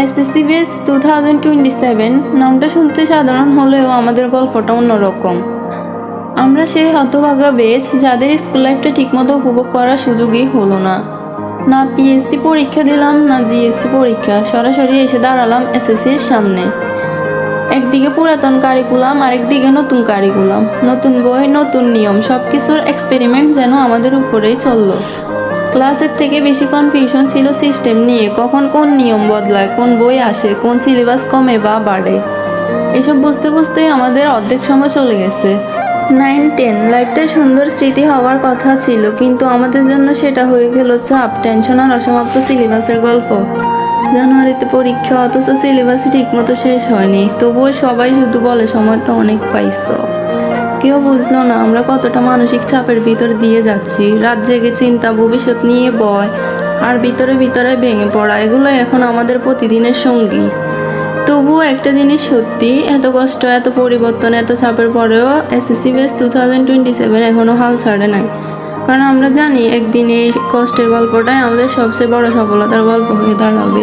SSC base 2027 নামটা শুনতে সাধারণ হলেও আমাদের গল্পটা অন্যরকম। আমরা সেই হতভাগা বেচ যাদের স্কুল লাইফটা ঠিকমতো উপভোগ করার সুযোগই হলো না। না পিএসসি পরীক্ষা দিলাম, না জিএসসি পরীক্ষা, সরাসরি এসে দাঁড়ালাম এসএসসির সামনে। একদিকে পুরাতন কারিকুলাম, আরেকদিকে নতুন কারিকুলাম, নতুন বই, নতুন নিয়ম, সব কিছুর এক্সপেরিমেন্ট যেন আমাদের উপরেই চললো। ক্লাসের থেকে বেশি কনফিউশন ছিল সিস্টেম নিয়ে, কখন কোন নিয়ম বদলায়, কোন বই আসে, কোন সিলেবাস কমে বা বাড়ে। এসব বুঝতে বুঝতেই আমাদের অর্ধেক সময় চলে গেছে। 9-10 লাইফটা সুন্দর স্মৃতি হওয়ার কথা ছিল, কিন্তু আমাদের জন্য সেটা হয়ে গেল চাপ, টেনশন আর অসমাপ্ত সিলেবাসের গল্প। জানুয়ারিতে পরীক্ষা, অথচ সিলেবাসই ঠিকমতো শেষ হয়নি। তবুও সবাই শুধু বলে সময় তো অনেক পাইছো। কেউ বুঝলো না আমরা কতটা মানসিক চাপের ভিতর দিয়ে যাচ্ছি। রাত জেগে চিন্তা, ভবিষ্যৎ নিয়ে ভয়, আর ভিতরে ভিতরে ভেঙে পড়া, এগুলো এখন আমাদের প্রতিদিনের সঙ্গী। তবুও একটা জিনিস সত্যি, এত কষ্ট, এত পরিবর্তন, এত চাপের পরেও এসএসসি বেস 2027 এখনো হাল ছাড়ে নাই। কারণ আমরা জানি একদিন এই কষ্টের গল্পটাই আমাদের সবচেয়ে বড় সফলতার গল্প হয়ে দাঁড়াবে।